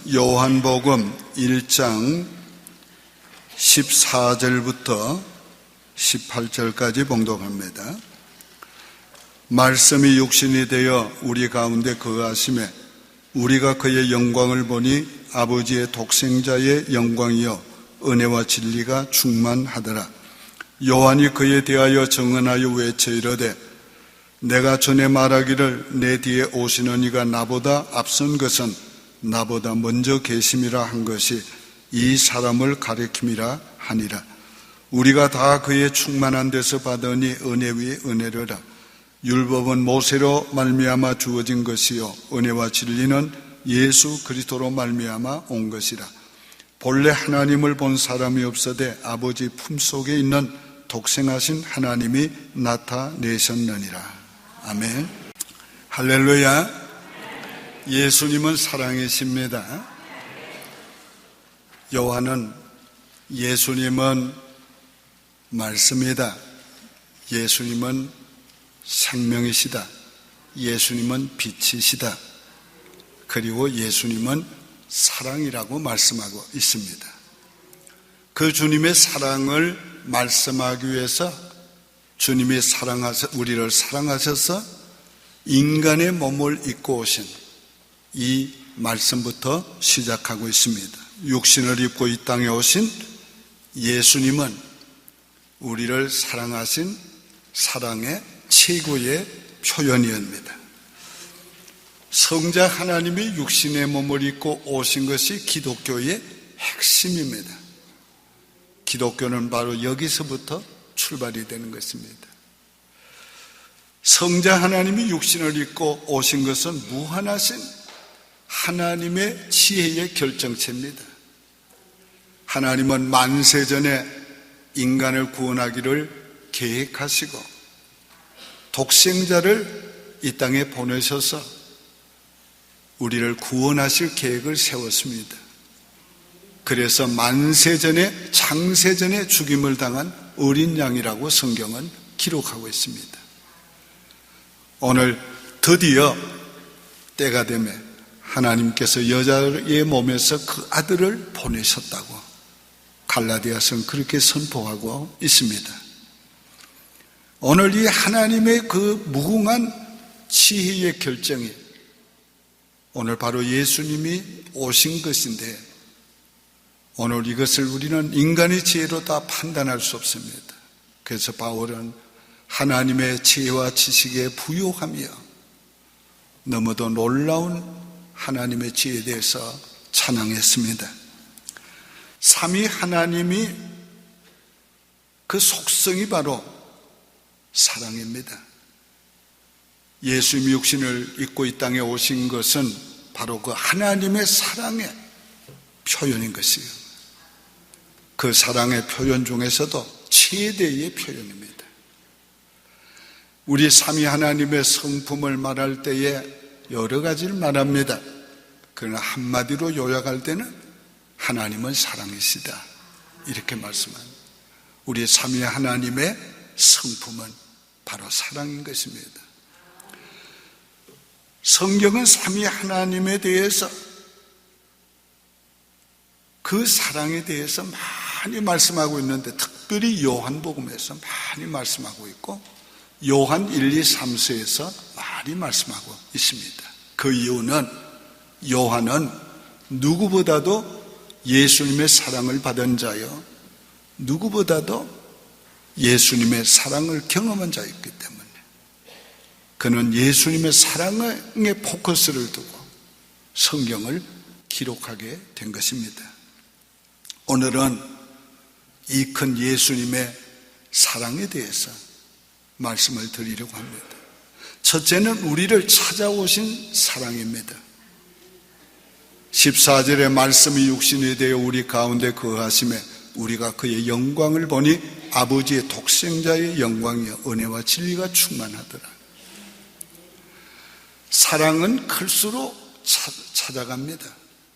요한복음 1장 14절부터 18절까지 봉독합니다. 말씀이 육신이 되어 우리 가운데 거하심에 우리가 그의 영광을 보니 아버지의 독생자의 영광이요 은혜와 진리가 충만하더라. 요한이 그에 대하여 증언하여 외쳐 이르되 내가 전에 말하기를 내 뒤에 오시는 이가 나보다 앞선 것은 나보다 먼저 계심이라 한 것이 이 사람을 가리킴이라 하니라. 우리가 다 그의 충만한 데서 받으니 은혜 위에 은혜로라. 율법은 모세로 말미암아 주어진 것이요 은혜와 진리는 예수 그리스도로 말미암아 온 것이라. 본래 하나님을 본 사람이 없어되 아버지 품속에 있는 독생하신 하나님이 나타내셨느니라. 아멘. 할렐루야. 예수님은 사랑이십니다. 요한은 예수님은 말씀이다, 예수님은 생명이시다, 예수님은 빛이시다, 그리고 예수님은 사랑이라고 말씀하고 있습니다. 그 주님의 사랑을 말씀하기 위해서 주님이 우리를 사랑하셔서 인간의 몸을 입고 오신 이 말씀부터 시작하고 있습니다. 육신을 입고 이 땅에 오신 예수님은 우리를 사랑하신 사랑의 최고의 표현이옵니다. 성자 하나님이 육신의 몸을 입고 오신 것이 기독교의 핵심입니다. 기독교는 바로 여기서부터 출발이 되는 것입니다. 성자 하나님이 육신을 입고 오신 것은 무한하신 하나님의 지혜의 결정체입니다. 하나님은 만세전에 인간을 구원하기를 계획하시고 독생자를 이 땅에 보내셔서 우리를 구원하실 계획을 세웠습니다. 그래서 만세전에 창세전에 죽임을 당한 어린 양이라고 성경은 기록하고 있습니다. 오늘 드디어 때가 되매 하나님께서 여자의 몸에서 그 아들을 보내셨다고 갈라디아서는 그렇게 선포하고 있습니다. 오늘 이 하나님의 그 무궁한 지혜의 결정이 오늘 바로 예수님이 오신 것인데 오늘 이것을 우리는 인간의 지혜로 다 판단할 수 없습니다. 그래서 바울은 하나님의 지혜와 지식에 부요하며 너무도 놀라운 하나님의 지혜에 대해서 찬양했습니다. 삼위 하나님이 그 속성이 바로 사랑입니다. 예수님이 육신을 입고 이 땅에 오신 것은 바로 그 하나님의 사랑의 표현인 것이에요. 그 사랑의 표현 중에서도 최대의 표현입니다. 우리 삼위 하나님의 성품을 말할 때에 여러 가지를 말합니다. 그러나 한마디로 요약할 때는 하나님은 사랑이시다 이렇게 말씀합니다. 우리 삼위 하나님의 성품은 바로 사랑인 것입니다. 성경은 삼위 하나님에 대해서 그 사랑에 대해서 많이 말씀하고 있는데 특별히 요한복음에서 많이 말씀하고 있고 요한 1, 2, 3서에서 많이 말씀하고 있습니다. 그 이유는 요한은 누구보다도 예수님의 사랑을 받은 자요, 누구보다도 예수님의 사랑을 경험한 자였기 때문에 그는 예수님의 사랑에 포커스를 두고 성경을 기록하게 된 것입니다. 오늘은 이 큰 예수님의 사랑에 대해서 말씀을 드리려고 합니다. 첫째는 우리를 찾아오신 사랑입니다. 14절의 말씀이 육신이 되어 우리 가운데 거하심에 우리가 그의 영광을 보니 아버지의 독생자의 영광이여 은혜와 진리가 충만하더라. 사랑은 클수록 찾아갑니다.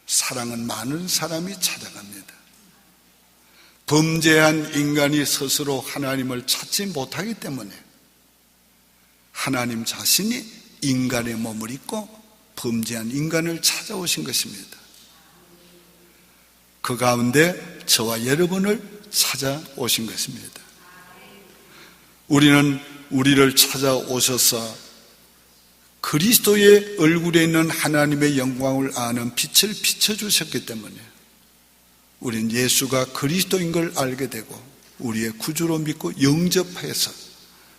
사랑은 많은 사람이 찾아갑니다. 범죄한 인간이 스스로 하나님을 찾지 못하기 때문에 하나님 자신이 인간의 몸을 입고 범죄한 인간을 찾아오신 것입니다. 그 가운데 저와 여러분을 찾아오신 것입니다. 우리는 우리를 찾아오셔서 그리스도의 얼굴에 있는 하나님의 영광을 아는 빛을 비춰주셨기 때문에 우린 예수가 그리스도인 걸 알게 되고 우리의 구주로 믿고 영접해서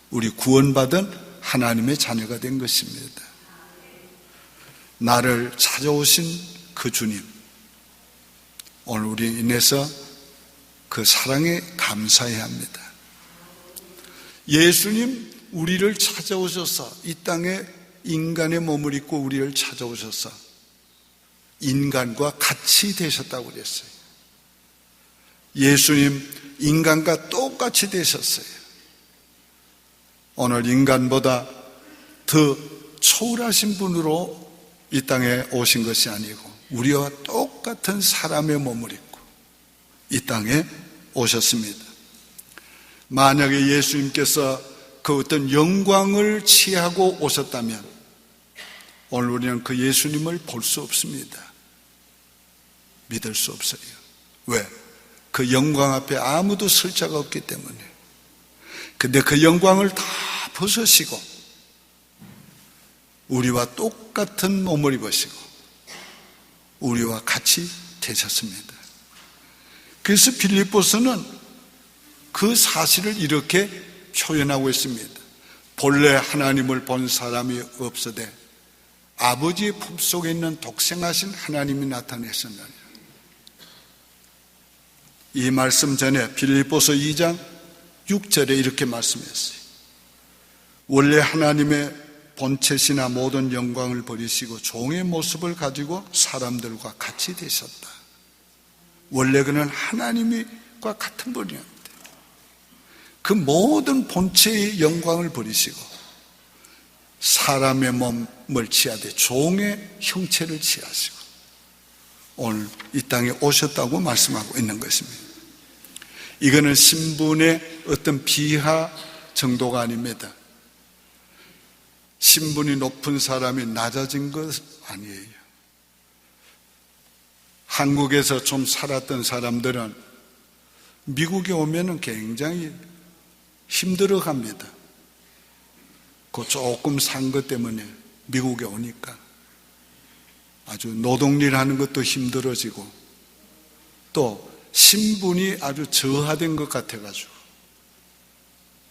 우리 구원받은 하나님의 자녀가 된 것입니다. 나를 찾아오신 그 주님, 오늘 우리 인해서 그 사랑에 감사해야 합니다. 예수님 우리를 찾아오셔서 이 땅에 인간의 몸을 입고 우리를 찾아오셔서 인간과 같이 되셨다고 그랬어요. 예수님 인간과 똑같이 되셨어요. 오늘 인간보다 더 초월하신 분으로 이 땅에 오신 것이 아니고 우리와 똑같은 사람의 몸을 입고 이 땅에 오셨습니다. 만약에 예수님께서 그 어떤 영광을 취하고 오셨다면 오늘 우리는 그 예수님을 볼 수 없습니다. 믿을 수 없어요. 왜? 그 영광 앞에 아무도 설 자가 없기 때문에. 근데 그 영광을 다 벗으시고 우리와 똑같은 몸을 입으시고 우리와 같이 되셨습니다. 그래서 빌립보서는 그 사실을 이렇게 표현하고 있습니다. 본래 하나님을 본 사람이 없으되 아버지의 품속에 있는 독생하신 하나님이 나타내셨나니. 이 말씀 전에 빌립보서 2장 6절에 이렇게 말씀했어요. 원래 하나님의 본체시나 모든 영광을 버리시고 종의 모습을 가지고 사람들과 같이 되셨다. 원래 그는 하나님과 같은 분이었는데 그 모든 본체의 영광을 버리시고 사람의 몸을 취하되 종의 형체를 취하시고 오늘 이 땅에 오셨다고 말씀하고 있는 것입니다. 이거는 신분의 어떤 비하 정도가 아닙니다. 신분이 높은 사람이 낮아진 것 아니에요. 한국에서 좀 살았던 사람들은 미국에 오면은 굉장히 힘들어 갑니다. 그 조금 산 것 때문에 미국에 오니까 아주 노동일 하는 것도 힘들어지고 또 신분이 아주 저하된 것 같아가지고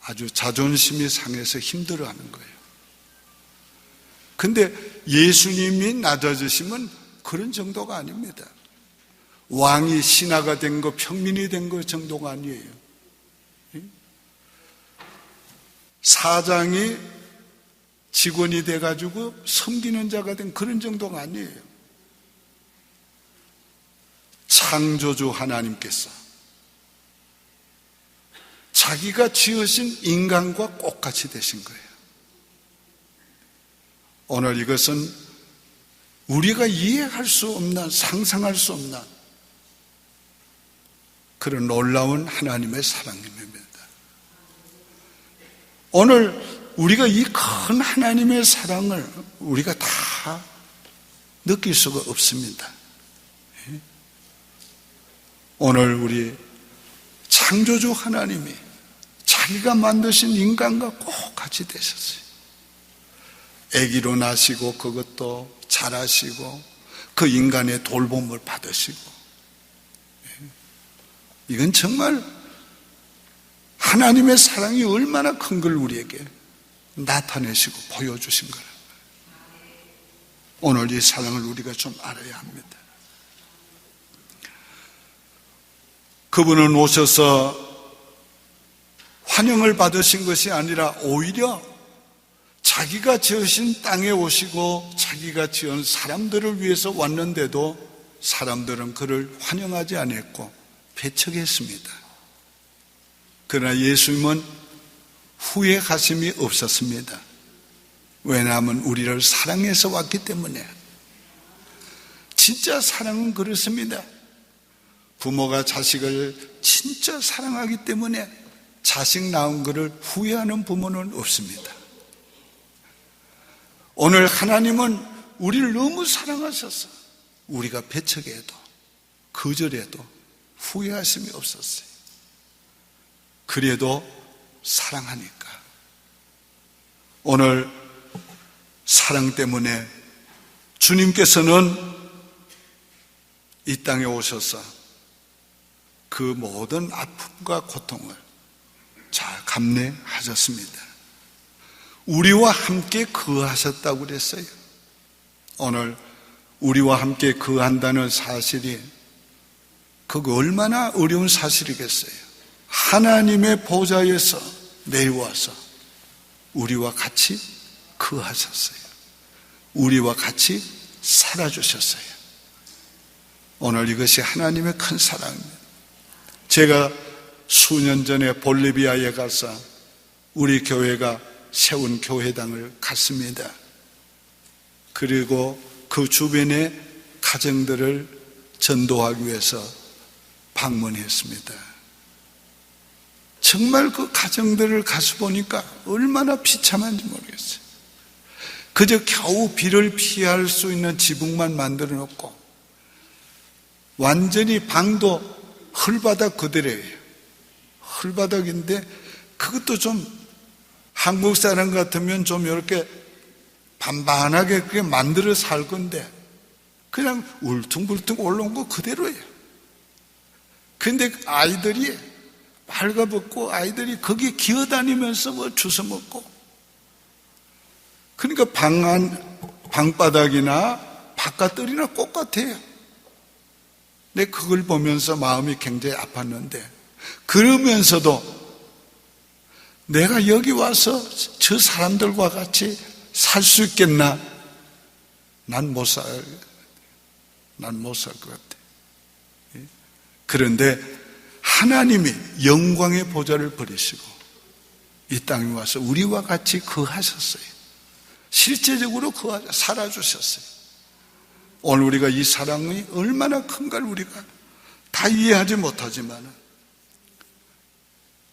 아주 자존심이 상해서 힘들어하는 거예요. 근데 예수님이 낮아지시면 그런 정도가 아닙니다. 왕이 신하가 된 거, 평민이 된 거 정도가 아니에요. 사장이 직원이 돼가지고 섬기는 자가 된 그런 정도가 아니에요. 창조주 하나님께서 자기가 지으신 인간과 똑같이 되신 거예요. 오늘 이것은 우리가 이해할 수 없는, 상상할 수 없는 그런 놀라운 하나님의 사랑입니다. 오늘 우리가 이 큰 하나님의 사랑을 우리가 다 느낄 수가 없습니다. 오늘 우리 창조주 하나님이 자기가 만드신 인간과 꼭 같이 되셨어요. 아기로 나시고 그것도 자라시고 그 인간의 돌봄을 받으시고 이건 정말 하나님의 사랑이 얼마나 큰 걸 우리에게 나타내시고 보여주신 거예요. 오늘 이 사랑을 우리가 좀 알아야 합니다. 그분은 오셔서 환영을 받으신 것이 아니라 오히려 자기가 지으신 땅에 오시고 자기가 지은 사람들을 위해서 왔는데도 사람들은 그를 환영하지 않았고 배척했습니다. 그러나 예수님은 후회하심이 없었습니다. 왜냐하면 우리를 사랑해서 왔기 때문에. 진짜 사랑은 그렇습니다. 부모가 자식을 진짜 사랑하기 때문에 자식 낳은 것을 후회하는 부모는 없습니다. 오늘 하나님은 우리를 너무 사랑하셔서 우리가 배척해도 거절해도 후회하심이 없었어요. 그래도 사랑하니까. 오늘 사랑 때문에 주님께서는 이 땅에 오셔서 그 모든 아픔과 고통을 잘 감내하셨습니다. 우리와 함께 거하셨다고 그랬어요. 오늘 우리와 함께 거한다는 사실이 그거 얼마나 어려운 사실이겠어요. 하나님의 보좌에서 내려와서 우리와 같이 거하셨어요. 우리와 같이 살아주셨어요. 오늘 이것이 하나님의 큰 사랑입니다. 제가 수년 전에 볼리비아에 가서 우리 교회가 세운 교회당을 갔습니다. 그리고 그 주변의 가정들을 전도하기 위해서 방문했습니다. 정말 그 가정들을 가서 보니까 얼마나 비참한지 모르겠어요. 그저 겨우 비를 피할 수 있는 지붕만 만들어 놓고 완전히 방도 흙바닥 그대로예요. 흙바닥인데 그것도 좀 한국 사람 같으면 좀 이렇게 반반하게 그렇게 만들어 살 건데 그냥 울퉁불퉁 올라온 거 그대로예요. 근데 아이들이 발가벗고 아이들이 거기 기어다니면서 뭐 주워 먹고, 그러니까 방바닥이나 바깥들이나 똑같아요. 근데 그걸 보면서 마음이 굉장히 아팠는데, 그러면서도 내가 여기 와서 저 사람들과 같이 살 수 있겠나? 난 못 살 것 같아. 그런데 하나님이 영광의 보좌를 버리시고 이 땅에 와서 우리와 같이 거하셨어요. 실제적으로 살아주셨어요. 오늘 우리가 이 사랑이 얼마나 큰가를 우리가 다 이해하지 못하지만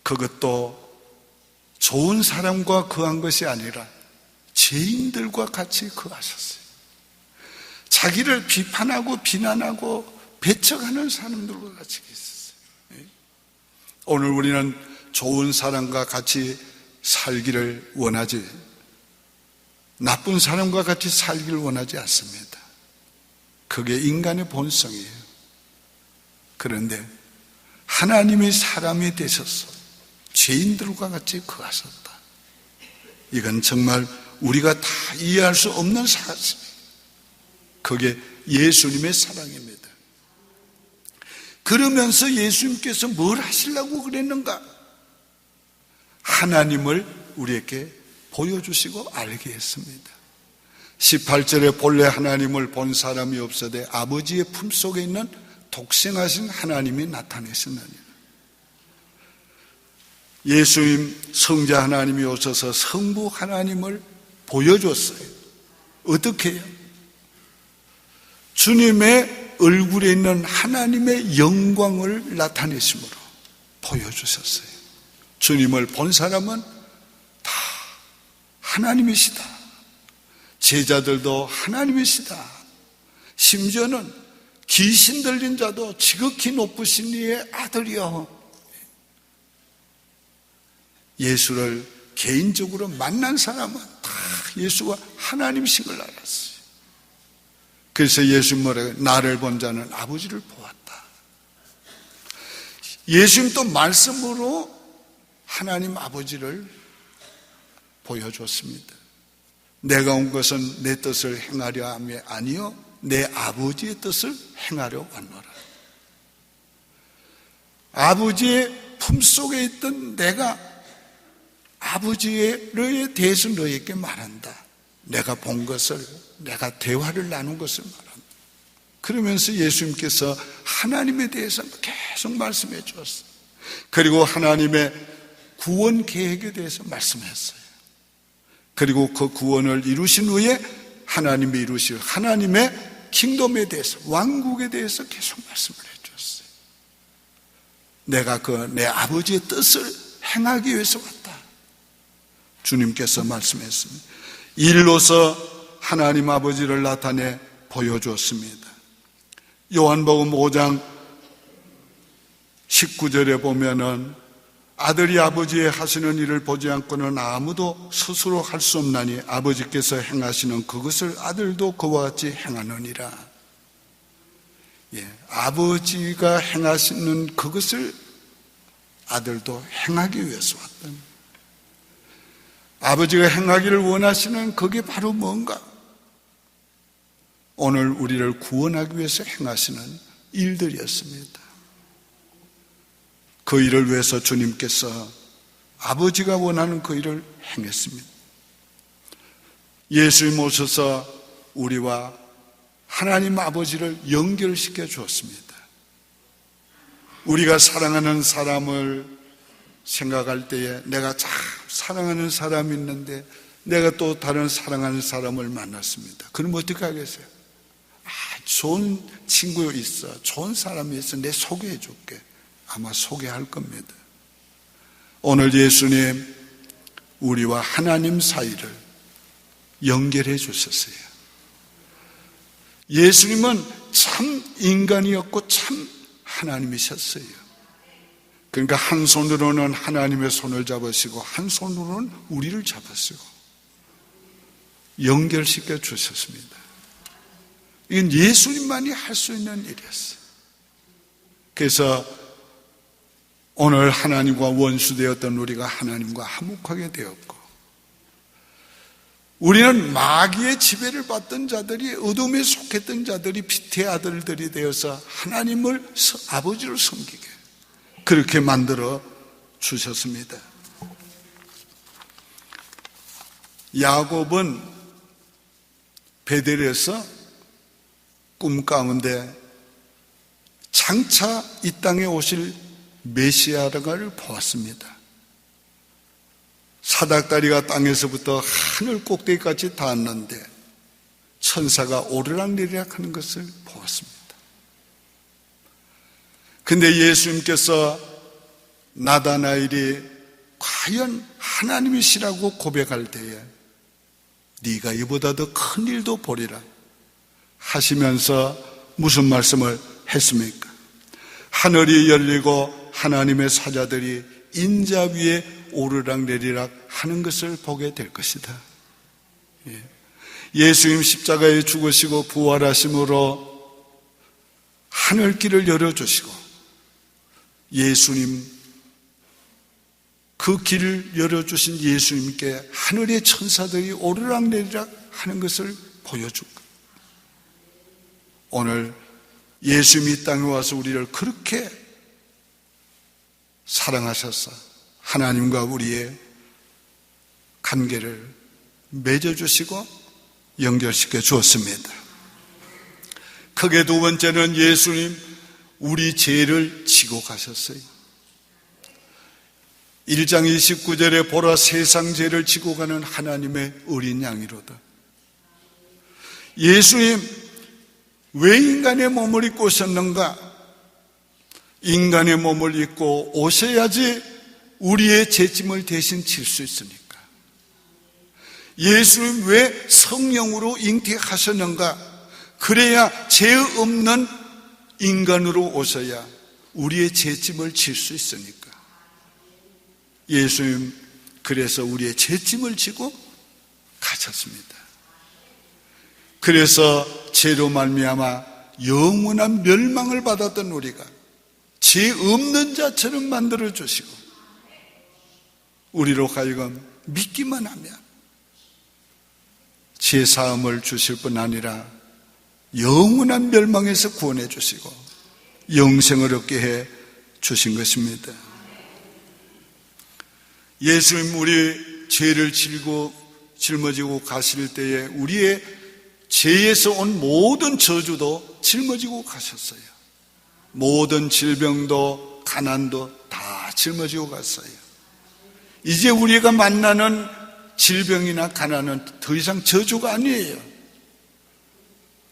그것도 좋은 사람과 거한 것이 아니라 죄인들과 같이 거하셨어요. 자기를 비판하고 비난하고 배척하는 사람들과 같이 있었어요. 오늘 우리는 좋은 사람과 같이 살기를 원하지, 나쁜 사람과 같이 살기를 원하지 않습니다. 그게 인간의 본성이에요. 그런데 하나님이 사람이 되셔서 죄인들과 같이 거하셨다. 이건 정말 우리가 다 이해할 수 없는 사실이에요. 그게 예수님의 사랑입니다. 그러면서 예수님께서 뭘 하시려고 그랬는가? 하나님을 우리에게 보여주시고 알게 했습니다. 18절에 본래 하나님을 본 사람이 없어되 아버지의 품속에 있는 독생하신 하나님이 나타내셨느니라. 예수님 성자 하나님이 오셔서 성부 하나님을 보여줬어요. 어떻게 해요? 주님의 얼굴에 있는 하나님의 영광을 나타내심으로 보여주셨어요. 주님을 본 사람은 다 하나님이시다. 제자들도 하나님이시다. 심지어는 귀신 들린 자도 지극히 높으신 이의 아들이여. 예수를 개인적으로 만난 사람은 다 예수가 하나님이신 걸 알았어요. 그래서 예수님 뭐래요? 나를 본 자는 아버지를 보았다. 예수님 또 말씀으로 하나님 아버지를 보여줬습니다. 내가 온 것은 내 뜻을 행하려 함이 아니요 내 아버지의 뜻을 행하려 왔노라. 아버지의 품속에 있던 내가 아버지에 대해서 너에게 말한다. 내가 본 것을, 내가 대화를 나눈 것을 말한다. 그러면서 예수님께서 하나님에 대해서 계속 말씀해 주었어요. 그리고 하나님의 구원 계획에 대해서 말씀했어요. 그리고 그 구원을 이루신 후에 하나님이 이루실 하나님의 킹덤에 대해서, 왕국에 대해서 계속 말씀을 해 주었어요. 내가 내 아버지의 뜻을 행하기 위해서 왔다. 주님께서 말씀했습니다. 일로서 하나님 아버지를 나타내 보여주었습니다. 요한복음 5장 19절에 보면은 아들이 아버지의 하시는 일을 보지 않고는 아무도 스스로 할 수 없나니 아버지께서 행하시는 그것을 아들도 그와 같이 행하느니라. 아버지가 행하시는 그것을 아들도 행하기 위해서 왔던, 아버지가 행하기를 원하시는 그게 바로 뭔가? 오늘 우리를 구원하기 위해서 행하시는 일들이었습니다. 그 일을 위해서 주님께서 아버지가 원하는 그 일을 행했습니다. 예수님 오셔서 우리와 하나님 아버지를 연결시켜 주었습니다. 우리가 사랑하는 사람을 생각할 때에 내가 참 사랑하는 사람이 있는데 내가 또 다른 사랑하는 사람을 만났습니다. 그럼 어떻게 하겠어요? 좋은 친구 있어, 좋은 사람이 있어, 내 소개해 줄게. 아마 소개할 겁니다. 오늘 예수님 우리와 하나님 사이를 연결해 주셨어요. 예수님은 참 인간이었고 참 하나님이셨어요. 그러니까 한 손으로는 하나님의 손을 잡으시고 한 손으로는 우리를 잡으시고 연결시켜 주셨습니다. 이건 예수님만이 할 수 있는 일이었어요. 그래서 오늘 하나님과 원수되었던 우리가 하나님과 화목하게 되었고, 우리는 마귀의 지배를 받던 자들이, 어둠에 속했던 자들이 빛의 아들들이 되어서 하나님을, 아버지를 섬기게 그렇게 만들어 주셨습니다. 야곱은 베델에서 꿈 가운데 장차 이 땅에 오실 메시아를 보았습니다. 사닥다리가 땅에서부터 하늘 꼭대기까지 닿았는데 천사가 오르락내리락 하는 것을 보았습니다. 근데 예수님께서 나다나엘이 과연 하나님이시라고 고백할 때에 네가 이보다 더 큰 일도 보리라 하시면서 무슨 말씀을 했습니까? 하늘이 열리고 하나님의 사자들이 인자 위에 오르락내리락 하는 것을 보게 될 것이다. 예수님 십자가에 죽으시고 부활하심으로 하늘길을 열어주시고 예수님, 그 길을 열어주신 예수님께 하늘의 천사들이 오르락내리락 하는 것을 보여주고, 오늘 예수님이 이 땅에 와서 우리를 그렇게 사랑하셔서 하나님과 우리의 관계를 맺어주시고 연결시켜 주었습니다. 크게 두 번째는 예수님 우리 죄를 지고 가셨어요. 1장 29절에 보라 세상 죄를 지고 가는 하나님의 어린 양이로다. 예수님 왜 인간의 몸을 입고 오셨는가? 인간의 몸을 입고 오셔야지 우리의 죄짐을 대신 질 수 있으니까. 예수님 왜 성령으로 잉태하셨는가? 그래야 죄 없는 인간으로 오셔야 우리의 죄짐을 질 수 있으니까. 예수님 그래서 우리의 죄짐을 지고 가셨습니다. 그래서 죄로 말미암아 영원한 멸망을 받았던 우리가 죄 없는 자처럼 만들어 주시고 우리로 하여금 믿기만 하면 죄 사함을 주실 뿐 아니라 영원한 멸망에서 구원해 주시고 영생을 얻게 해 주신 것입니다. 예수님 우리 죄를 짊어지고 가실 때에 우리의 죄에서 온 모든 저주도 짊어지고 가셨어요. 모든 질병도 가난도 다 짊어지고 갔어요. 이제 우리가 만나는 질병이나 가난은 더 이상 저주가 아니에요.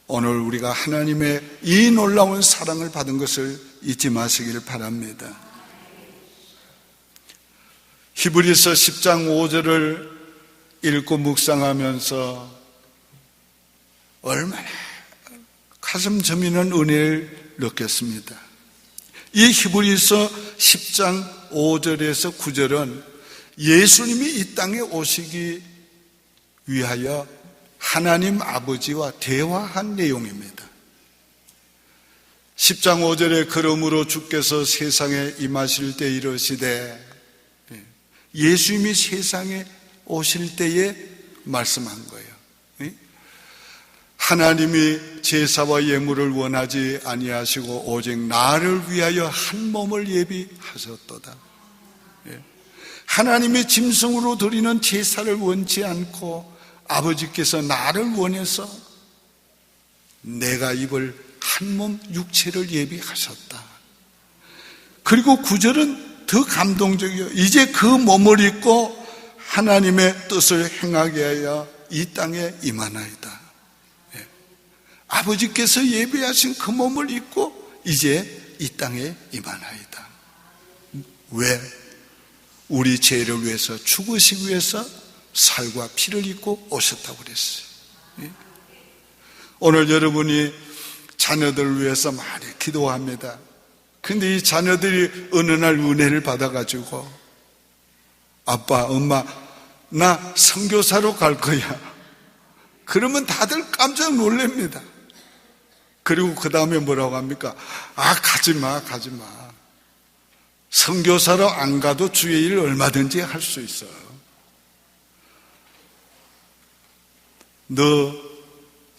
오늘 우리가 하나님의 이 놀라운 사랑을 받은 것을 잊지 마시기를 바랍니다. 히브리서 10장 5절을 읽고 묵상하면서 얼마나 가슴 저미는 은혜를 느꼈습니다. 이 히브리서 10장 5절에서 9절은 예수님이 이 땅에 오시기 위하여 하나님 아버지와 대화한 내용입니다. 10장 5절에 그러므로 주께서 세상에 임하실 때 이르시되, 예수님이 세상에 오실 때에 말씀한 거예요. 하나님이 제사와 예물을 원하지 아니하시고 오직 나를 위하여 한 몸을 예비하셨도다. 하나님이 짐승으로 드리는 제사를 원치 않고 아버지께서 나를 원해서 내가 입을 한 몸 육체를 예비하셨다. 그리고 9절은 더 감동적이에요. 이제 그 몸을 입고 하나님의 뜻을 행하게 하여 이 땅에 임하나이다. 아버지께서 예비하신 그 몸을 입고 이제 이 땅에 임하나이다. 왜? 우리 죄를 위해서 죽으시기 위해서 살과 피를 입고 오셨다고 그랬어요. 오늘 여러분이 자녀들을 위해서 많이 기도합니다. 근데 이 자녀들이 어느 날 은혜를 받아가지고 아빠, 엄마, 나 선교사로 갈 거야. 그러면 다들 깜짝 놀랍니다. 그리고 그 다음에 뭐라고 합니까? 가지마. 선교사로 안 가도 주의 일을 얼마든지 할 수 있어. 너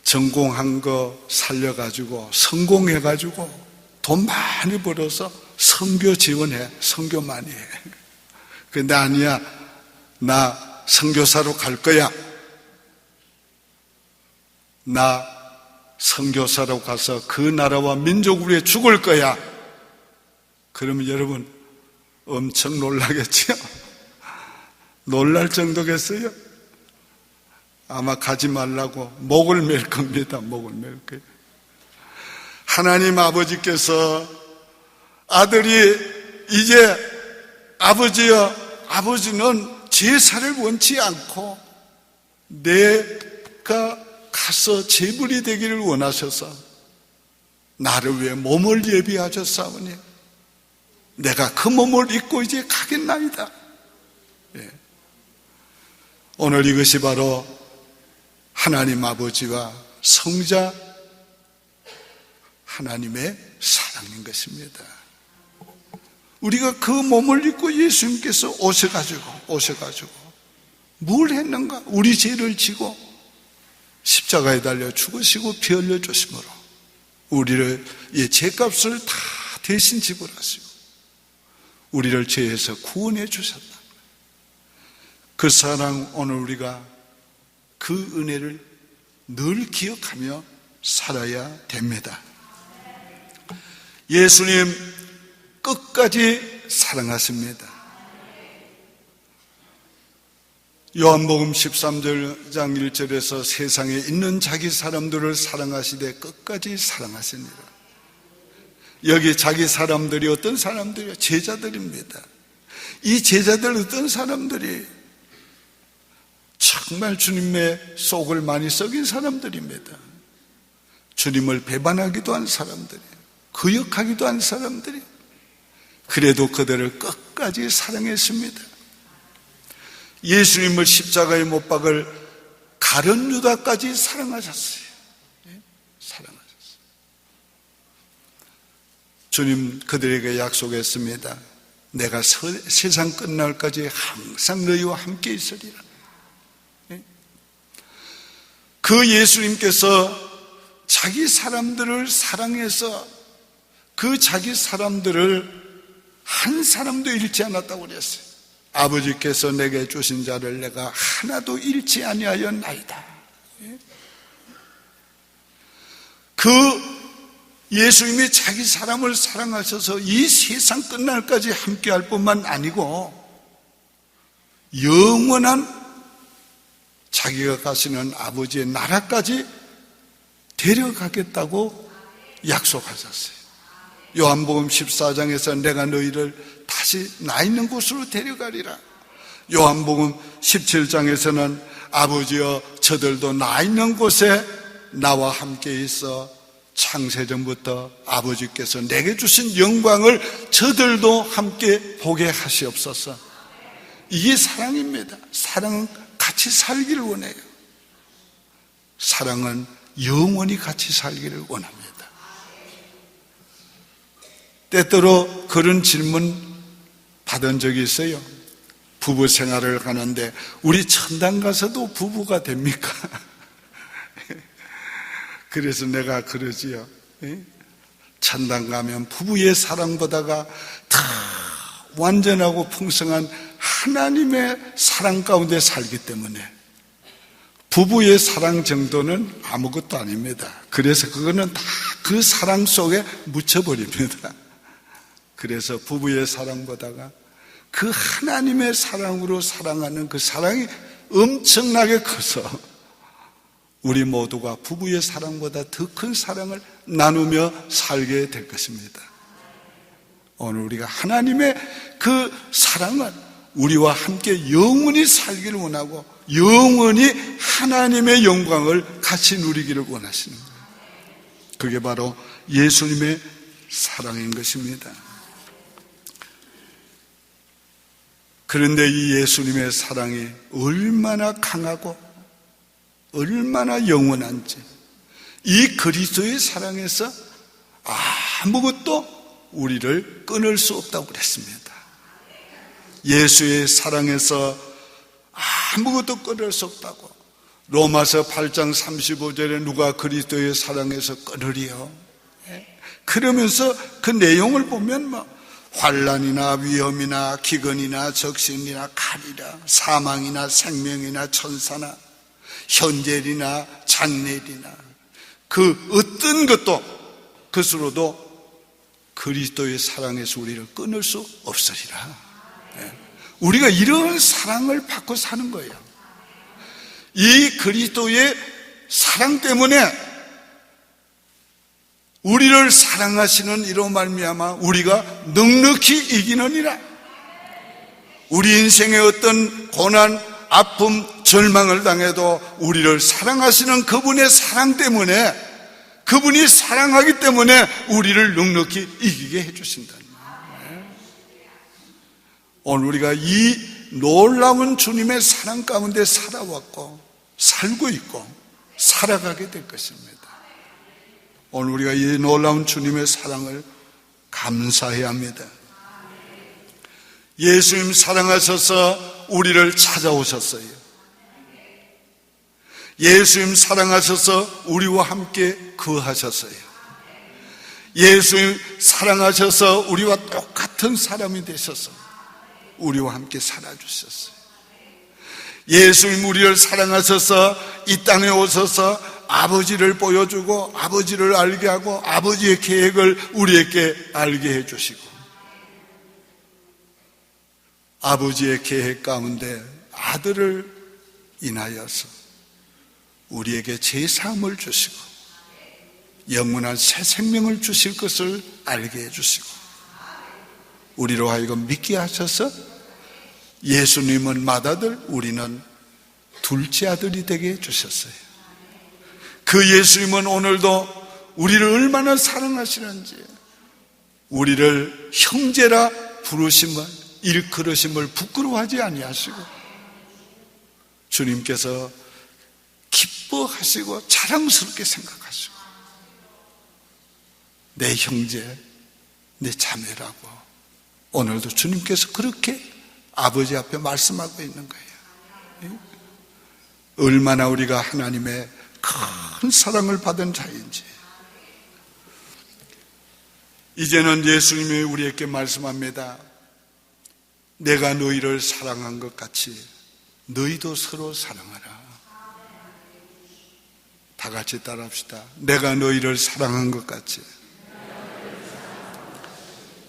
전공한 거 살려가지고 성공해가지고 돈 많이 벌어서 선교 지원해. 선교 많이 해. 근데 아니야. 나 선교사로 갈 거야. 나 선교사로 가서 그 나라와 민족을 위해 죽을 거야. 그러면 여러분 엄청 놀라겠죠? 놀랄 정도겠어요? 아마 가지 말라고 목을 맬 겁니다. 목을 맬 거예요. 하나님 아버지께서 아들이 이제 아버지는 제사를 원치 않고 내가 가서 제물이 되기를 원하셔서 나를 위해 몸을 예비하셨사오니 내가 그 몸을 입고 이제 가겠나이다. 오늘 이것이 바로 하나님 아버지와 성자 하나님의 사랑인 것입니다. 우리가 그 몸을 입고 예수님께서 오셔가지고 뭘 했는가? 우리 죄를 지고 십자가에 달려 죽으시고 피 흘려 주심으로 우리를 죄값을 다 대신 지불하시고 우리를 죄에서 구원해 주셨다. 그 사랑, 오늘 우리가 그 은혜를 늘 기억하며 살아야 됩니다. 예수님 끝까지 사랑하십니다. 요한복음 13장 1절에서 세상에 있는 자기 사람들을 사랑하시되 끝까지 사랑하십니다. 여기 자기 사람들이 어떤 사람들이요? 제자들입니다. 이 제자들 어떤 사람들이 정말 주님의 속을 많이 썩인 사람들입니다. 주님을 배반하기도 한 사람들이, 거역하기도 한 사람들이, 그래도 그들을 끝까지 사랑했습니다. 예수님을 십자가에 못 박을 가룟 유다까지 사랑하셨어요. 사랑하셨어요. 주님 그들에게 약속했습니다. 내가 세상 끝날까지 항상 너희와 함께 있으리라. 그 예수님께서 자기 사람들을 사랑해서 그 자기 사람들을 한 사람도 잃지 않았다고 그랬어요. 아버지께서 내게 주신 자를 내가 하나도 잃지 아니하였나이다. 그 예수님이 자기 사람을 사랑하셔서 이 세상 끝날까지 함께할 뿐만 아니고 영원한 자기가 가시는 아버지의 나라까지 데려가겠다고 약속하셨어요. 요한복음 14장에서 내가 너희를 다시 나 있는 곳으로 데려가리라. 요한복음 17장에서는 아버지여 저들도 나 있는 곳에 나와 함께 있어 창세전부터 아버지께서 내게 주신 영광을 저들도 함께 보게 하시옵소서. 이게 사랑입니다. 사랑은 같이 살기를 원해요. 사랑은 영원히 같이 살기를 원합니다. 때때로 그런 질문 받은 적이 있어요. 부부 생활을 하는데 우리 천당 가서도 부부가 됩니까? 그래서 내가 그러지요. 천당 가면 부부의 사랑보다가 더 완전하고 풍성한 하나님의 사랑 가운데 살기 때문에 부부의 사랑 정도는 아무것도 아닙니다. 그래서 그거는 다 그 사랑 속에 묻혀버립니다. 그래서 부부의 사랑보다가 그 하나님의 사랑으로 사랑하는 그 사랑이 엄청나게 커서 우리 모두가 부부의 사랑보다 더 큰 사랑을 나누며 살게 될 것입니다. 오늘 우리가 하나님의 그 사랑은 우리와 함께 영원히 살기를 원하고 영원히 하나님의 영광을 같이 누리기를 원하시는 거예요. 그게 바로 예수님의 사랑인 것입니다. 그런데 이 예수님의 사랑이 얼마나 강하고 얼마나 영원한지, 이 그리스도의 사랑에서 아무것도 우리를 끊을 수 없다고 그랬습니다. 예수의 사랑에서 아무것도 끊을 수 없다고. 로마서 8장 35절에 누가 그리스도의 사랑에서 끊으리요? 그러면서 그 내용을 보면 환난이나 위험이나 기근이나 적신이나 칼이나 사망이나 생명이나 천사나 현재일이나 장래일이나 그 어떤 것으로도 그리스도의 사랑에서 우리를 끊을 수 없으리라. 우리가 이런 사랑을 받고 사는 거예요. 이 그리스도의 사랑 때문에 우리를 사랑하시는 이로 말미암아 우리가 넉넉히 이기느니라. 우리 인생의 어떤 고난, 아픔, 절망을 당해도 우리를 사랑하시는 그분의 사랑 때문에, 그분이 사랑하기 때문에 우리를 넉넉히 이기게 해주신다는 거예요. 오늘 우리가 이 놀라운 주님의 사랑 가운데 살아왔고 살고 있고 살아가게 될 것입니다. 오늘 우리가 이 놀라운 주님의 사랑을 감사해야 합니다. 예수님 사랑하셔서 우리를 찾아오셨어요. 예수님 사랑하셔서 우리와 함께 거하셨어요. 예수님 사랑하셔서 우리와 똑같은 사람이 되셔서 우리와 함께 살아주셨어요. 예수님 우리를 사랑하셔서 이 땅에 오셔서 아버지를 보여주고 아버지를 알게 하고 아버지의 계획을 우리에게 알게 해주시고, 아버지의 계획 가운데 아들을 인하여서 우리에게 제사함을 주시고 영원한 새 생명을 주실 것을 알게 해주시고 우리로 하여금 믿게 하셔서 예수님은 맏아들, 우리는 둘째 아들이 되게 해주셨어요. 그 예수님은 오늘도 우리를 얼마나 사랑하시는지, 우리를 형제라 부르심을, 일컬으심을 부끄러워하지 아니하시고 주님께서 기뻐하시고 자랑스럽게 생각하시고 내 형제, 내 자매라고 오늘도 주님께서 그렇게 아버지 앞에 말씀하고 있는 거예요. 얼마나 우리가 하나님의 큰 사랑을 받은 자인지. 이제는 예수님이 우리에게 말씀합니다. 내가 너희를 사랑한 것 같이 너희도 서로 사랑하라. 다 같이 따라합시다. 내가 너희를 사랑한 것 같이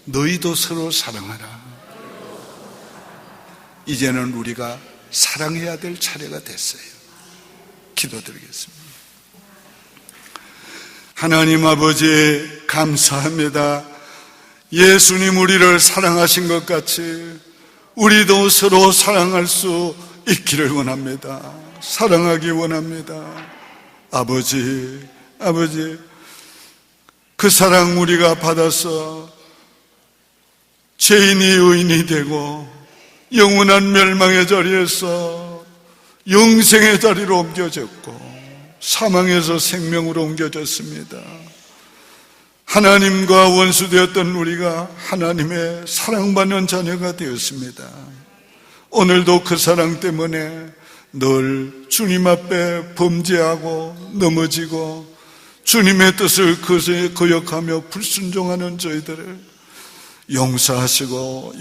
너희도 서로 사랑하라. 이제는 우리가 사랑해야 될 차례가 됐어요. 기도드리겠습니다. 하나님 아버지 감사합니다. 예수님 우리를 사랑하신 것 같이 우리도 서로 사랑할 수 있기를 원합니다. 사랑하기 원합니다. 아버지 그 사랑 우리가 받아서 죄인이 의인이 되고 영원한 멸망의 자리에서 영생의 자리로 옮겨졌고 사망에서 생명으로 옮겨졌습니다. 하나님과 원수되었던 우리가 하나님의 사랑받는 자녀가 되었습니다. 오늘도 그 사랑 때문에 늘 주님 앞에 범죄하고 넘어지고 주님의 뜻을 거역하며 불순종하는 저희들을 용서하시고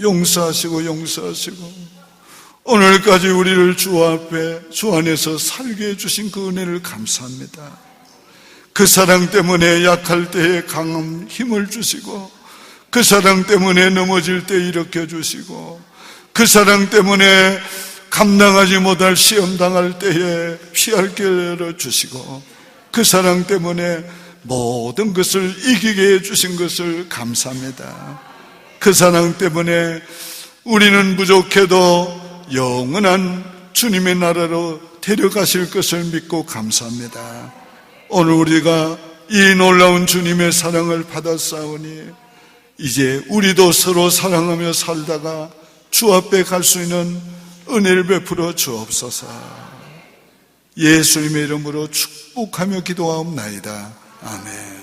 오늘까지 우리를 주 앞에 주 안에서 살게 해주신 그 은혜를 감사합니다. 그 사랑 때문에 약할 때에 강한 힘을 주시고 그 사랑 때문에 넘어질 때 일으켜주시고 그 사랑 때문에 감당하지 못할 시험 당할 때에 피할 길을 열어주시고 그 사랑 때문에 모든 것을 이기게 해주신 것을 감사합니다. 그 사랑 때문에 우리는 부족해도 영원한 주님의 나라로 데려가실 것을 믿고 감사합니다. 오늘 우리가 이 놀라운 주님의 사랑을 받았사오니 이제 우리도 서로 사랑하며 살다가 주 앞에 갈 수 있는 은혜를 베풀어 주옵소서. 예수님의 이름으로 축복하며 기도하옵나이다. 아멘.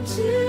주